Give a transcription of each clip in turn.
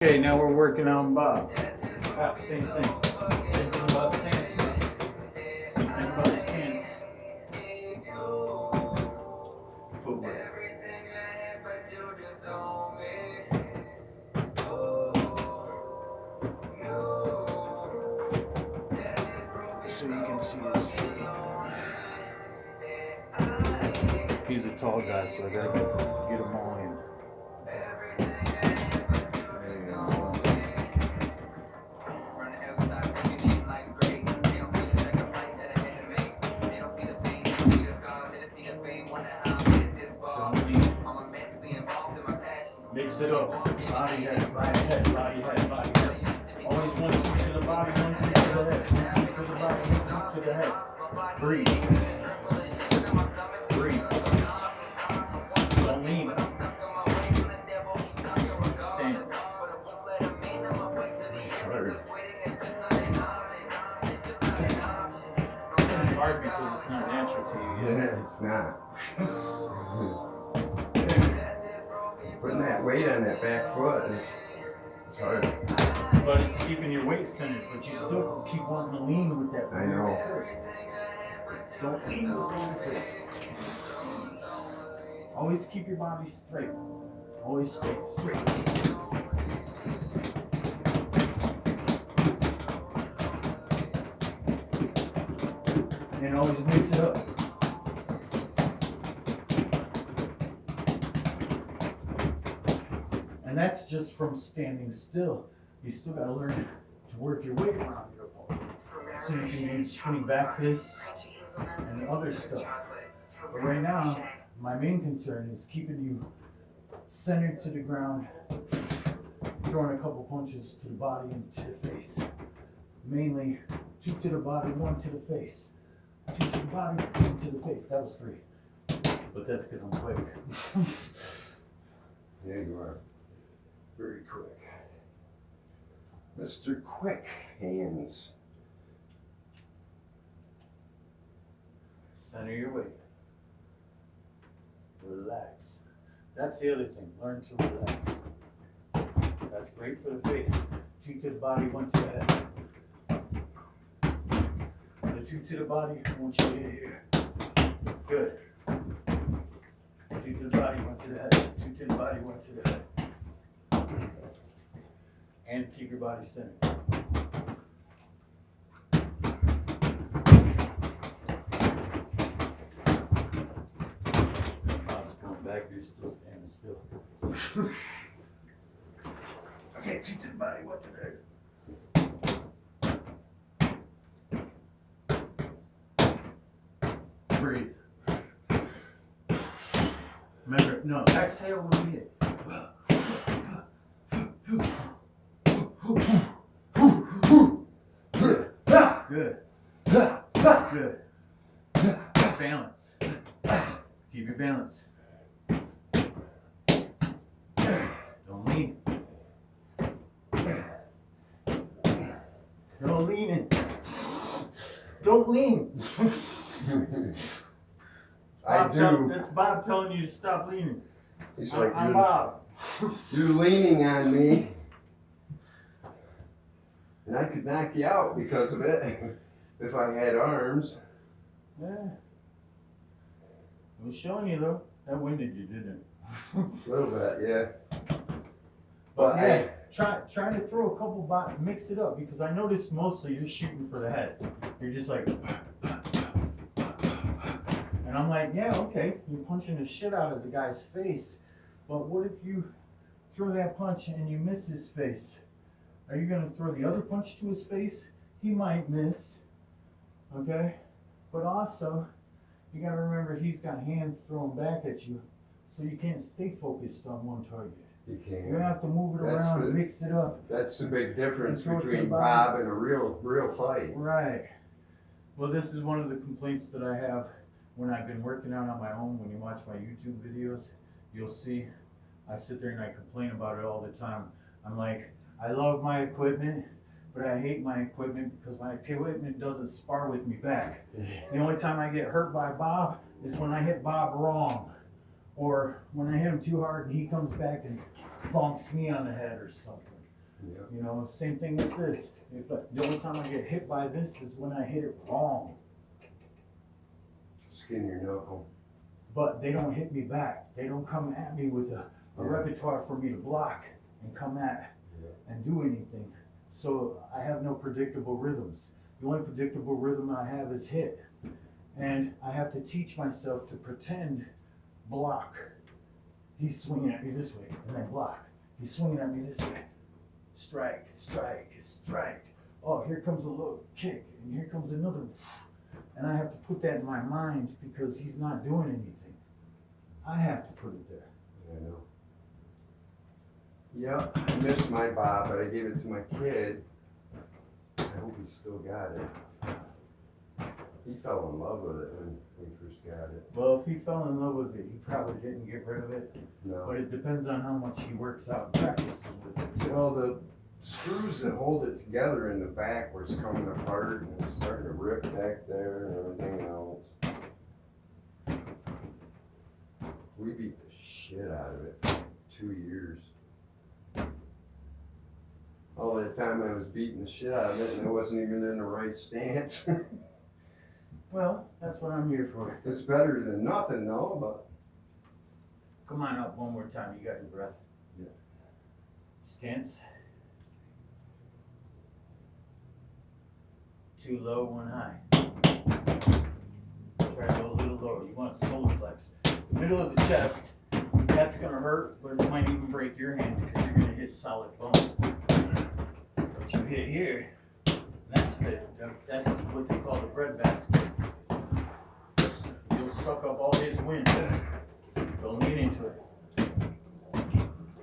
Okay, now we're working on Bob. Same thing. Same thing about stance, man. Same thing about stance. Footwork. So you can see his foot. He's a tall guy, so I gotta get him all in. Mix it up. Body head, body head, body head, body head. Always 1, 2 to the body, 1, 2 to the head. 1, 2 to the body, 1, 2 to the head. Breathe. Breathe. Don't lean. Stance. It's hard. It's hard because it's not natural to you yet. Yeah, it's not. Putting that weight on that back foot is hard. But it's keeping your weight centered, but you still keep wanting to lean with that I know. fist. Don't lean with that fist. Always keep your body straight. Always stay straight. And always mix it up. And that's just from standing still. You still gotta learn to work your way around your opponent. So you can do swing back fists and other stuff. But right now, my main concern is keeping you centered to the ground, throwing a couple punches to the body and to the face. Mainly 2 to the body, 1 to the face. 2 to the body, 1 to the face. That was 3. But that's because I'm quick. Yeah, you are. Very quick. Mr. Quick Hands. Center your weight. Relax. That's the other thing. Learn to relax. That's great for the face. 2 to the body, 1 to the head. The 2 to the body, 1 to the here. Good. 2 to the body, 1 to the head. 2 to the body, 1 to the head. And keep your body centered. Bob's going back, you're still standing still. Okay, 2 to the body, 1 to the head. Breathe. Remember, no, exhale when you get. Good. Good. Balance. Keep your balance. Don't lean. Don't lean in. Don't lean. I do. That's Bob telling you to stop leaning. He's like, I'm Bob. you're leaning on me. And I could knock you out because of it if I had arms. Yeah. It was showing you though. That winded you, didn't it? A little bit, yeah. But yeah, try to throw a couple mix it up because I noticed mostly you're shooting for the head. You're just like, and I'm like, yeah, okay, you're punching the shit out of the guy's face, but what if you throw that punch and you miss his face? Are you gonna throw the other punch to his face? He might miss, okay? But also, you gotta remember he's got hands thrown back at you, so you can't stay focused on one target. You can't. You're gonna have to move it around and mix it up. That's the big difference And throw it to between the body. Bob and a real fight. Right. Well, this is one of the complaints that I have when I've been working out on my own. When you watch my YouTube videos, you'll see I sit there and I complain about it all the time. I'm like, I love my equipment, but I hate my equipment because my equipment doesn't spar with me back. The only time I get hurt by Bob is when I hit Bob wrong, or when I hit him too hard and he comes back and thumps me on the head or something. Yeah. You know, same thing with this. The only time I get hit by this is when I hit it wrong. Skin your knuckle. But they don't hit me back. They don't come at me with a repertoire for me to block and come at and do anything. So I have no predictable rhythms. The only predictable rhythm I have is hit. And I have to teach myself to pretend block. He's swinging at me this way, and then block. He's swinging at me this way. Strike, strike, strike. Oh, here comes a little kick, and here comes another. And I have to put that in my mind because he's not doing anything. I have to put it there. I know. Yep, I missed my bob, but I gave it to my kid. I hope he still got it. He fell in love with it when we first got it. Well, if he fell in love with it, he probably didn't get rid of it. No. But it depends on how much he works out and practices with it too. Well, the screws that hold it together in the back was coming apart and it was starting to rip back there and everything else. We beat the shit out of it for 2 years. All that time I was beating the shit out of it and it wasn't even in the right stance. Well, that's what I'm here for. It's better than nothing though, but Come on up one more time. You got your breath. Yeah. Stance. Too low, one high. Try to go a little lower. You want solar flex. The middle of the chest, that's going to hurt, but it might even break your hand because you're going to hit solid bone. What you hit here, that's what they call the breadbasket. You'll suck up all his wind. Don't lean into it.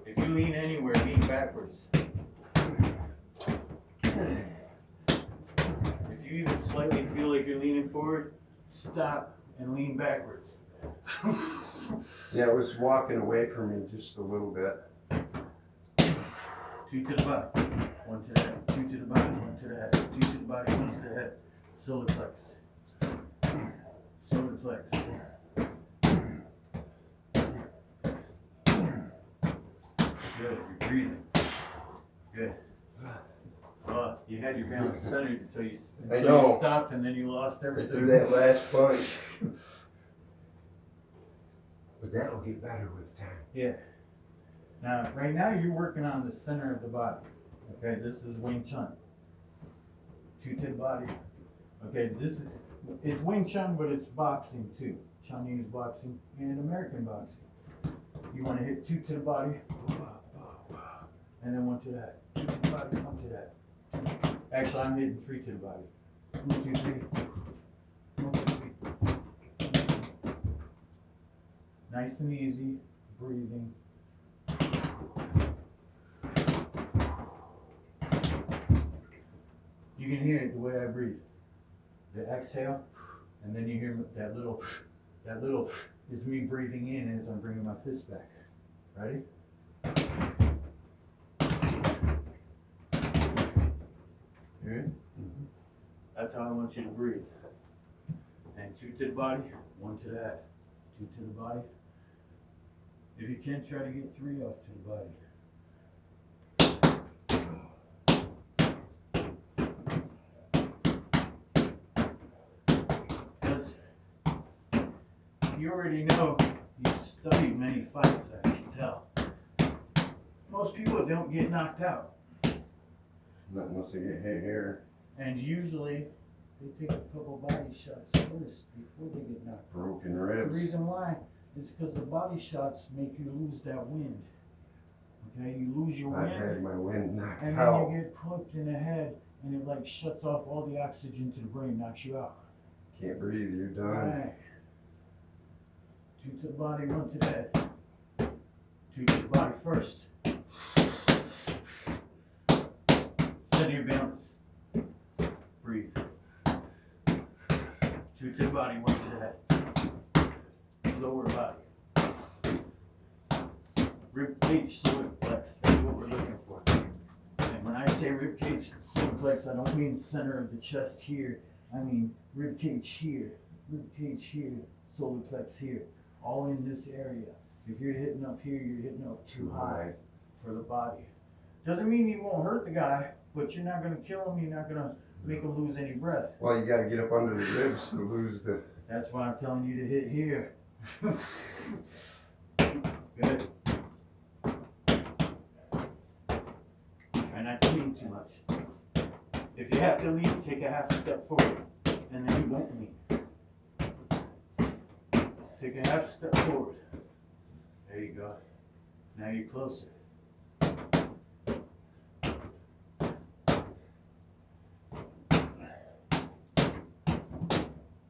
If you lean anywhere, lean backwards. If you even slightly feel like you're leaning forward, stop and lean backwards. yeah, it was walking away from me just a little bit. 2 to the body, 1 to the head, 2 to the body, 1 to the head, 2 to the body, 1 to the head. Solar flex. Solar flex. Good, you're breathing. Good. Well, you had your balance centered until you stopped and then you lost I everything. threw that last punch. But that'll get better with time. Yeah. Now, right now you're working on the center of the body. Okay, this is Wing Chun. 2 to the body. Okay, it's Wing Chun, but it's boxing too. Chinese boxing and American boxing. You want to hit 2 to the body, and then 1 to that. 2 to the body, 1 to that. Actually, I'm hitting 3 to the body. 1, 2, 3. 1, 2, 3. Nice and easy, breathing. You can hear it the way I breathe. The exhale, and then you hear that little is me breathing in as I'm bringing my fist back. Ready? Good? Mm-hmm. That's how I want you to breathe. And 2 to the body, 1 to that. 2 to the body. If you can, try to get 3 off to the body. Because you already know you've studied many fights, I can tell. Most people don't get knocked out. Not unless they get hit here. And usually, they take a couple body shots first before they get knocked out. Broken The ribs. reason why is because the body shots make you lose that wind. Okay, you lose your I've wind, had my wind knocked and out. then you get poked in the head, and it like shuts off all the oxygen to the brain, knocks you out. Can't breathe, you're done. Right. 2 to the body, 1 to the head. 2 to the body first. Center your balance. Breathe. 2 to the body, 1 to the head. Lower body. Rib cage, solar flex. That's what we're looking for. And when I say rib cage, solar flex, I don't mean center of the chest here. I mean rib cage here, solar flex here. All in this area. If you're hitting up here, you're hitting up too high for the body. Doesn't mean you won't hurt the guy, but you're not gonna kill him, you're not gonna make him lose any breath. Well, you gotta get up under the ribs to lose the. That's why I'm telling you to hit here. Good. Try not to lean too much. If you have to lean, take a half step forward, and then you won't lean. Take a half step forward. There you go. Now you're closer.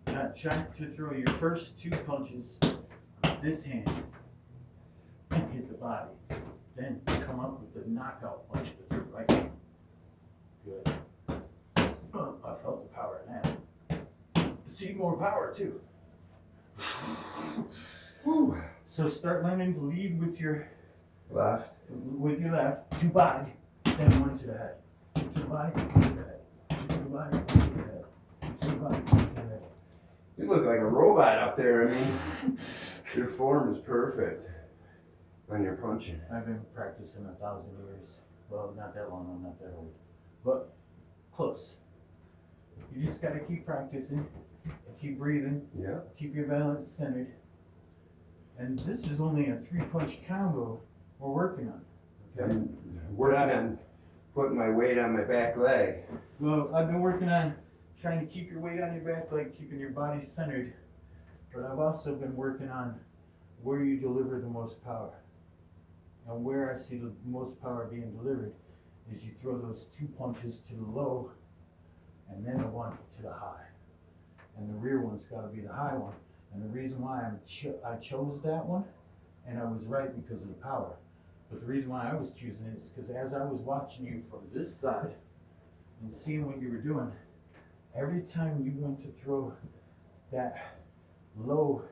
Now try to throw your first 2 punches with this hand and hit the body. Then come up with the knockout punch with your right hand. Good. Oh, I felt the power in that. See, more power too. Whew. So start learning to lead with your Left. to body, then 1 to the head. 2 to the body, 1 to the head. 2 to the body, 1 to the head. 2 to the body, 1 to the head. You look like a robot up there. I mean, your form is perfect when you're punching. I've been practicing 1,000 years. Well, not that long, I'm not that old. But close. You just gotta keep practicing, keep breathing, Yeah. keep your balance centered. And this is only a 3-punch combo we're working on. Okay? I'm working on putting my weight on my back leg. Well, I've been working on trying to keep your weight on your back leg, keeping your body centered. But I've also been working on where you deliver the most power. And where I see the most power being delivered is you throw those 2 punches to the low and then the 1 to the high. And the rear one's gotta be the high one. And the reason why I chose that one, and I was right because of the power. But the reason why I was choosing it is because as I was watching you from this side and seeing what you were doing, every time you went to throw that low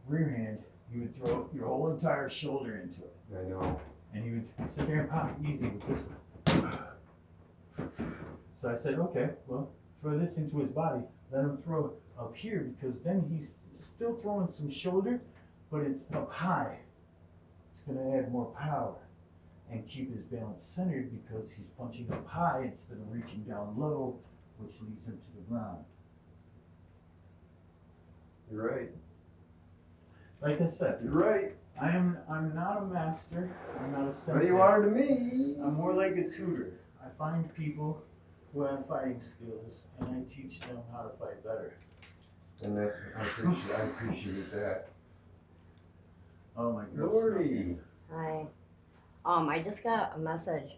rear hand, you would throw your whole entire shoulder into it. I know. And you would sit there and pop easy with this one. So I said, okay, well, throw this into his body. Let him throw up here because then he's still throwing some shoulder, but it's up high. It's gonna add more power and keep his balance centered because he's punching up high instead of reaching down low, which leads him to the ground. You're right. Like I said, You're right. I'm not a master. I'm not a sensei. Well, you are to me. I'm more like a tutor. I find people who have fighting skills and I teach them how to fight better. And I appreciate that. Oh my God. Lordy. Hi. I just got a message